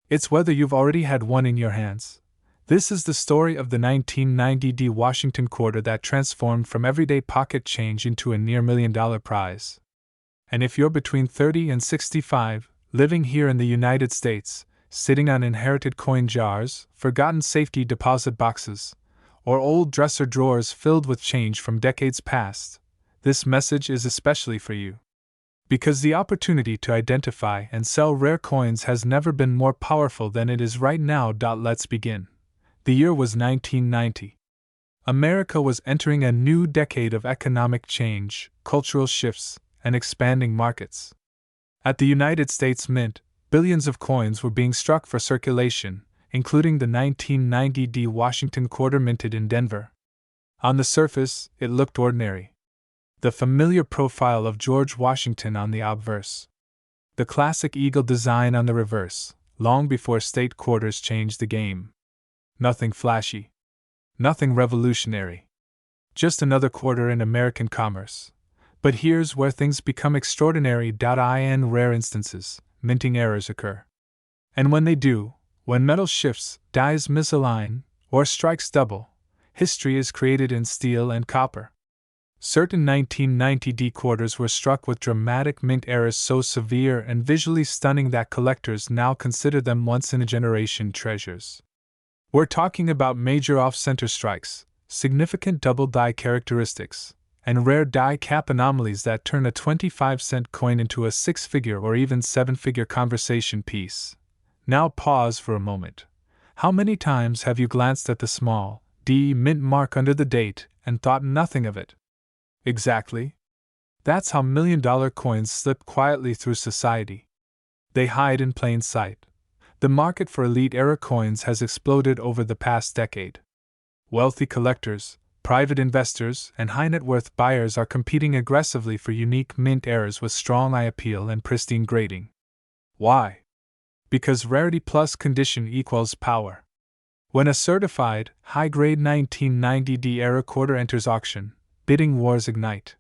It's whether you've already had one in your hands. This is the story of the 1990 Washington quarter that transformed from everyday pocket change into a near $1 million prize. And if you're between 30 and 65, living here in the United States, sitting on inherited coin jars, forgotten safety deposit boxes, or old dresser drawers filled with change from decades past, this message is especially for you. Because the opportunity to identify and sell rare coins has never been more powerful than it is right now. Let's begin. The year was 1990. America was entering a new decade of economic change, cultural shifts, and expanding markets. At the United States Mint, billions of coins were being struck for circulation, including the 1990 Washington quarter minted in Denver. On the surface, it looked ordinary. The familiar profile of George Washington on the obverse. The classic eagle design on the reverse, long before state quarters changed the game. Nothing flashy. Nothing revolutionary. Just another quarter in American commerce. But here's where things become extraordinary. In rare instances, minting errors occur. And when they do, when metal shifts, dies misalign, or strikes double, history is created in steel and copper. Certain 1990 quarters were struck with dramatic mint errors so severe and visually stunning that collectors now consider them once-in-a-generation treasures. We're talking about major off-center strikes, significant double die characteristics, and rare die cap anomalies that turn a 25-cent coin into a six-figure or even seven-figure conversation piece. Now pause for a moment. How many times have you glanced at the small D mint mark under the date and thought nothing of it? Exactly. That's how $1 million coins slip quietly through society. They hide in plain sight. The market for elite-era coins has exploded over the past decade. Wealthy collectors, private investors, and high-net-worth buyers are competing aggressively for unique mint errors with strong eye appeal and pristine grading. Why? Because rarity plus condition equals power. When a certified, high-grade 1990 era quarter enters auction, bidding wars ignite.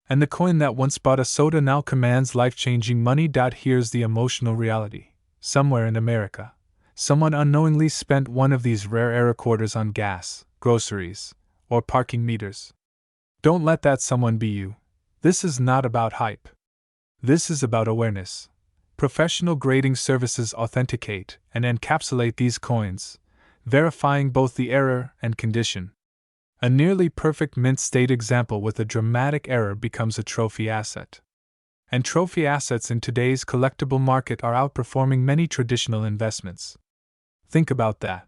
And the coin that once bought a soda now commands life-changing money. Here's the emotional reality. Somewhere in America, someone unknowingly spent one of these rare era quarters on gas, groceries, or parking meters. Don't let that someone be you. This is not about hype. This is about awareness. Professional grading services authenticate and encapsulate these coins, verifying both the error and condition. A nearly perfect mint state example with a dramatic error becomes a trophy asset. And trophy assets in today's collectible market are outperforming many traditional investments. Think about that.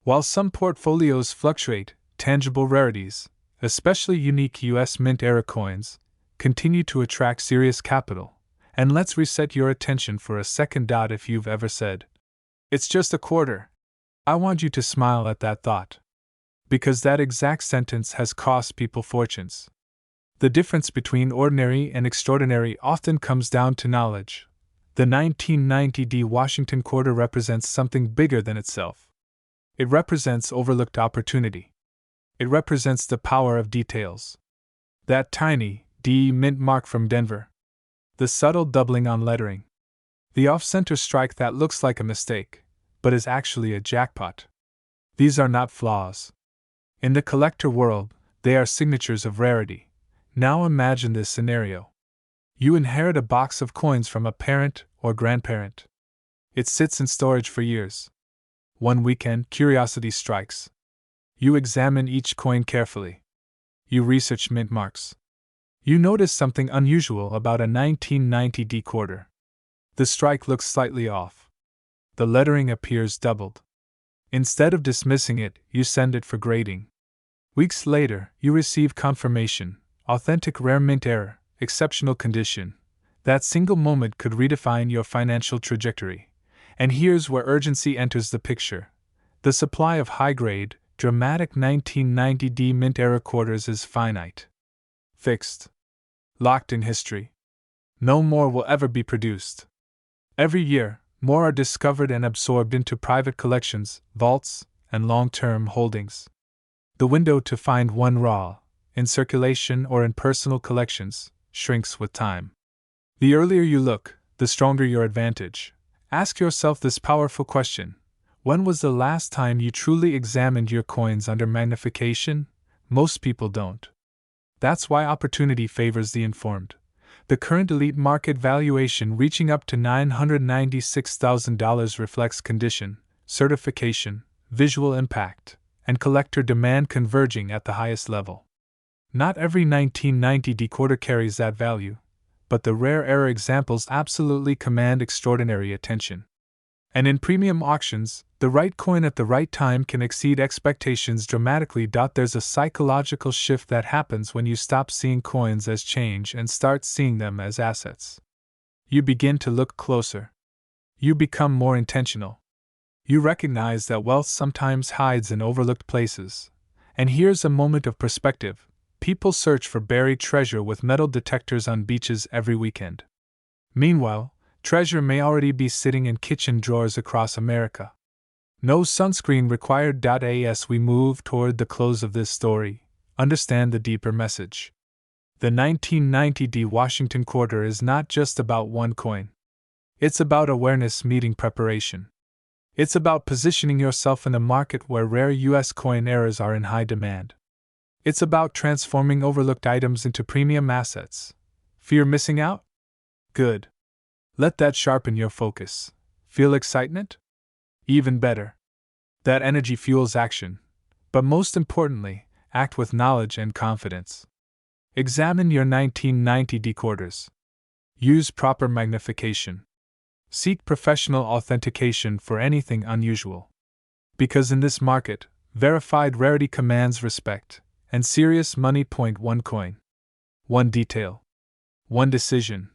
While some portfolios fluctuate, tangible rarities, especially unique US Mint era coins, continue to attract serious capital. And let's reset your attention for a second. If you've ever said, "It's just a quarter," I want you to smile at that thought. Because that exact sentence has cost people fortunes. The difference between ordinary and extraordinary often comes down to knowledge. The 1990 Washington quarter represents something bigger than itself. It represents overlooked opportunity. It represents the power of details. That tiny D mint mark from Denver. The subtle doubling on lettering. The off-center strike that looks like a mistake, but is actually a jackpot. These are not flaws. In the collector world, they are signatures of rarity. Now imagine this scenario. You inherit a box of coins from a parent or grandparent. It sits in storage for years. One weekend, curiosity strikes. You examine each coin carefully. You research mint marks. You notice something unusual about a 1990 quarter. The strike looks slightly off. The lettering appears doubled. Instead of dismissing it, you send it for grading. Weeks later, you receive confirmation: authentic rare mint error, exceptional condition. That single moment could redefine your financial trajectory. And here's where urgency enters the picture. The supply of high-grade, dramatic 1990 mint error quarters is finite. Fixed. Locked in history. No more will ever be produced. Every year, more are discovered and absorbed into private collections, vaults, and long-term holdings. The window to find one raw, in circulation or in personal collections, shrinks with time. The earlier you look, the stronger your advantage. Ask yourself this powerful question: when was the last time you truly examined your coins under magnification? Most people don't. That's why opportunity favors the informed. The current elite market valuation reaching up to $996,000 reflects condition, certification, visual impact, and collector demand converging at the highest level. Not every 1990 quarter carries that value, but the rare error examples absolutely command extraordinary attention. And in premium auctions, the right coin at the right time can exceed expectations dramatically. There's a psychological shift that happens when you stop seeing coins as change and start seeing them as assets. You begin to look closer. You become more intentional. You recognize that wealth sometimes hides in overlooked places. And here's a moment of perspective. People search for buried treasure with metal detectors on beaches every weekend. Meanwhile, treasure may already be sitting in kitchen drawers across America. No sunscreen required. As we move toward the close of this story, understand the deeper message. The 1990 Washington quarter is not just about one coin. It's about awareness meeting preparation. It's about positioning yourself in a market where rare U.S. coin errors are in high demand. It's about transforming overlooked items into premium assets. Fear missing out? Good. Let that sharpen your focus. Feel excitement? Even better. That energy fuels action. But most importantly, act with knowledge and confidence. Examine your 1990 quarters. Use proper magnification. Seek professional authentication for anything unusual. Because in this market, verified rarity commands respect, and serious money. One coin. One detail. One decision.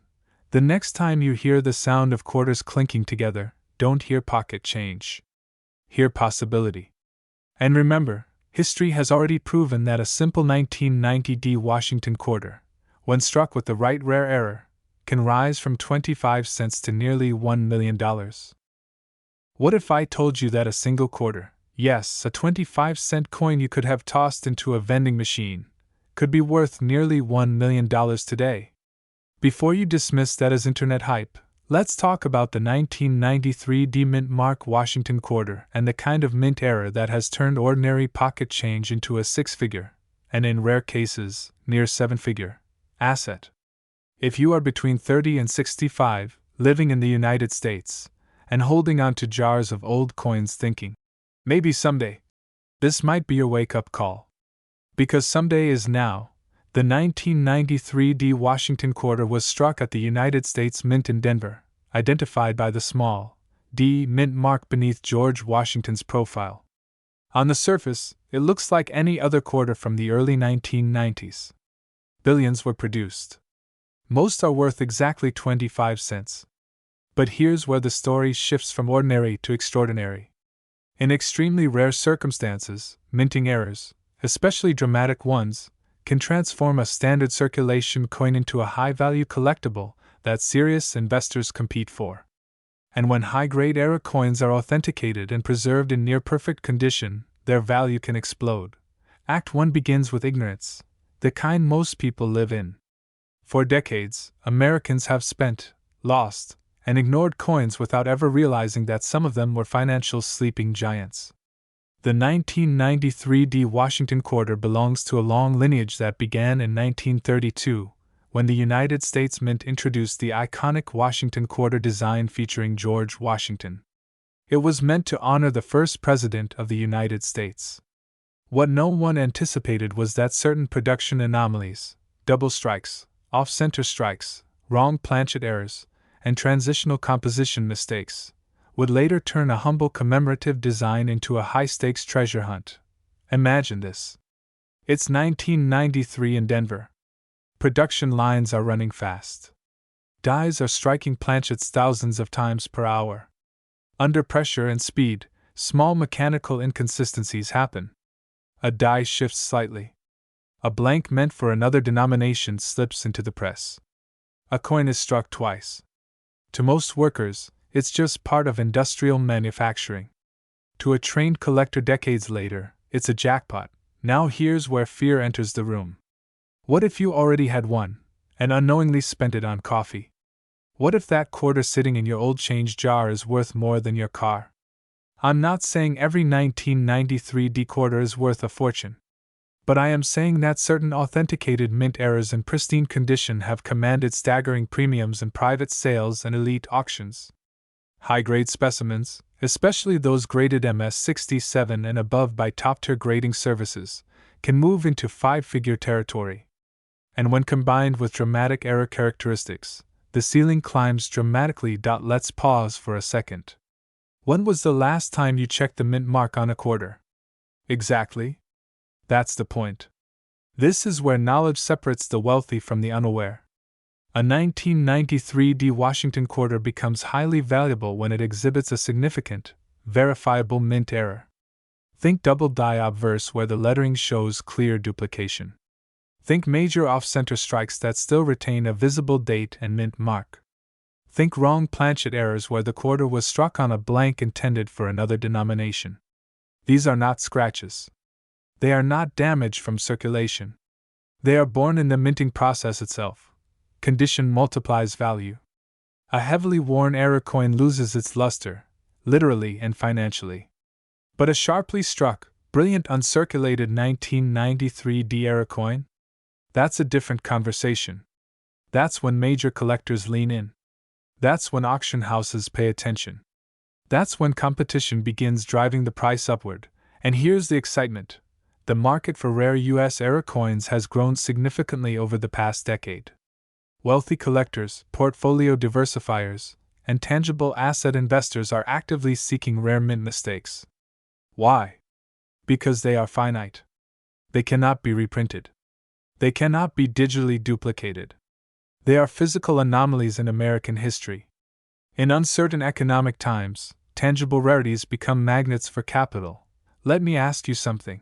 The next time you hear the sound of quarters clinking together, don't hear pocket change. Hear possibility. And remember, history has already proven that a simple 1990 Washington quarter, when struck with the right rare error, can rise from 25 cents to nearly $1 million. What if I told you that a single quarter, yes, a 25-cent coin you could have tossed into a vending machine, could be worth nearly $1 million today? Before you dismiss that as internet hype, let's talk about the 1993 mint mark Washington quarter and the kind of mint error that has turned ordinary pocket change into a six-figure, and in rare cases, near seven-figure, asset. If you are between 30 and 65, living in the United States, and holding on to jars of old coins thinking, maybe someday, this might be your wake-up call. Because someday is now. The 1993 Washington quarter was struck at the United States Mint in Denver, identified by the small D mint mark beneath George Washington's profile. On the surface, it looks like any other quarter from the early 1990s. Billions were produced. Most are worth exactly 25 cents. But here's where the story shifts from ordinary to extraordinary. In extremely rare circumstances, minting errors, especially dramatic ones, can transform a standard circulation coin into a high-value collectible that serious investors compete for. And when high-grade error coins are authenticated and preserved in near-perfect condition, their value can explode. Act 1 begins with ignorance, the kind most people live in. For decades, Americans have spent, lost, and ignored coins without ever realizing that some of them were financial sleeping giants. The 1993 Washington quarter belongs to a long lineage that began in 1932, when the United States Mint introduced the iconic Washington quarter design featuring George Washington. It was meant to honor the first president of the United States. What no one anticipated was that certain production anomalies, double strikes, off-center strikes, wrong planchet errors, and transitional composition mistakes would later turn a humble commemorative design into a high-stakes treasure hunt. Imagine this. It's 1993 in Denver. Production lines are running fast. Dies are striking planchets thousands of times per hour. Under pressure and speed, small mechanical inconsistencies happen. A die shifts slightly. A blank meant for another denomination slips into the press. A coin is struck twice. To most workers, it's just part of industrial manufacturing. To a trained collector decades later, it's a jackpot. Now here's where fear enters the room. What if you already had one, and unknowingly spent it on coffee? What if that quarter sitting in your old change jar is worth more than your car? I'm not saying every 1993 D quarter is worth a fortune. But I am saying that certain authenticated mint errors in pristine condition have commanded staggering premiums in private sales and elite auctions. High-grade specimens, especially those graded MS-67 and above by top-tier grading services, can move into five-figure territory. And when combined with dramatic error characteristics, the ceiling climbs dramatically. Let's pause for a second. When was the last time you checked the mint mark on a quarter? Exactly. That's the point. This is where knowledge separates the wealthy from the unaware. A 1993 D Washington quarter becomes highly valuable when it exhibits a significant, verifiable mint error. Think double die obverse where the lettering shows clear duplication. Think major off-center strikes that still retain a visible date and mint mark. Think wrong planchet errors where the quarter was struck on a blank intended for another denomination. These are not scratches. They are not damage from circulation. They are born in the minting process itself. Condition multiplies value. A heavily worn error coin loses its luster, literally and financially. But a sharply struck, brilliant uncirculated 1993 D error coin? That's a different conversation. That's when major collectors lean in. That's when auction houses pay attention. That's when competition begins driving the price upward. And here's the excitement. The market for rare U.S. error coins has grown significantly over the past decade. Wealthy collectors, portfolio diversifiers, and tangible asset investors are actively seeking rare mint mistakes. Why? Because they are finite. They cannot be reprinted. They cannot be digitally duplicated. They are physical anomalies in American history. In uncertain economic times, tangible rarities become magnets for capital. Let me ask you something.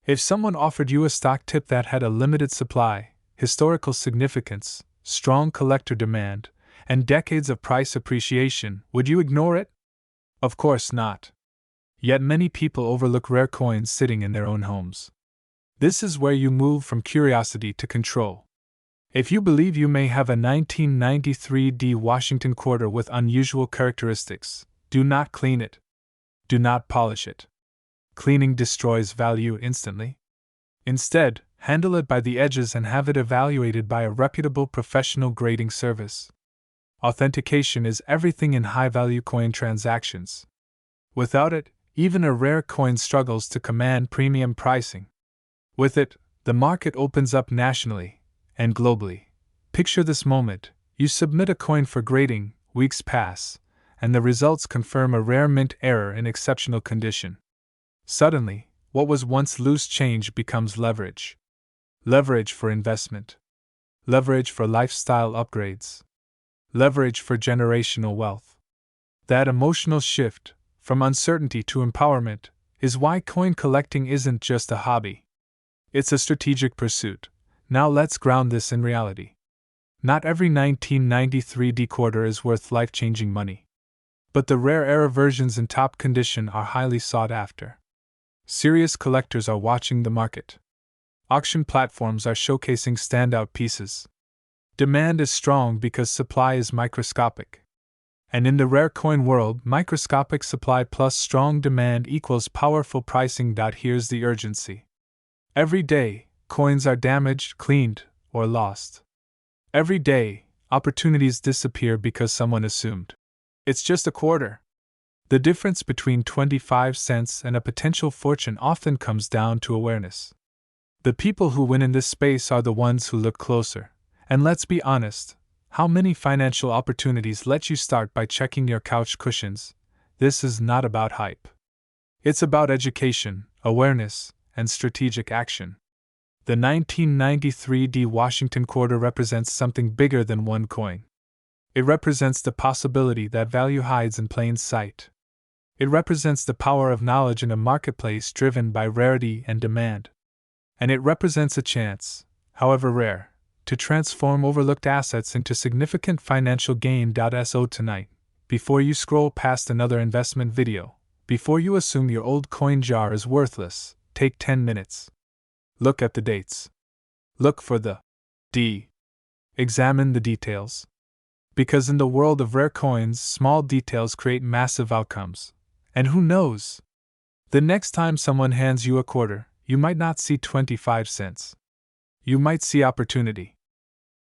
If someone offered you a stock tip that had a limited supply, historical significance, strong collector demand, and decades of price appreciation, would you ignore it? Of course not. Yet many people overlook rare coins sitting in their own homes. This is where you move from curiosity to control. If you believe you may have a 1993 D Washington quarter with unusual characteristics, do not clean it. Do not polish it. Cleaning destroys value instantly. Instead, handle it by the edges and have it evaluated by a reputable professional grading service. Authentication is everything in high-value coin transactions. Without it, even a rare coin struggles to command premium pricing. With it, the market opens up nationally and globally. Picture this moment: you submit a coin for grading, weeks pass, and the results confirm a rare mint error in exceptional condition. Suddenly, what was once loose change becomes leverage. Leverage for investment. Leverage for lifestyle upgrades. Leverage for generational wealth. That emotional shift, from uncertainty to empowerment, is why coin collecting isn't just a hobby. It's a strategic pursuit. Now let's ground this in reality. Not every 1993 D quarter is worth life-changing money. But the rare error versions in top condition are highly sought after. Serious collectors are watching the market. Auction platforms are showcasing standout pieces. Demand is strong because supply is microscopic. And in the rare coin world, microscopic supply plus strong demand equals powerful pricing. Here's the urgency. Every day, coins are damaged, cleaned, or lost. Every day, opportunities disappear because someone assumed. It's just a quarter. The difference between 25 cents and a potential fortune often comes down to awareness. The people who win in this space are the ones who look closer. And let's be honest, how many financial opportunities let you start by checking your couch cushions? This is not about hype. It's about education, awareness, and strategic action. The 1993 D Washington quarter represents something bigger than one coin. It represents the possibility that value hides in plain sight. It represents the power of knowledge in a marketplace driven by rarity and demand. And it represents a chance, however rare, to transform overlooked assets into significant financial gain. So tonight, before you scroll past another investment video, before you assume your old coin jar is worthless, take 10 minutes. Look at the dates. Look for the D. Examine the details. Because in the world of rare coins, small details create massive outcomes. And who knows? The next time someone hands you a quarter, you might not see 25 cents. You might see opportunity.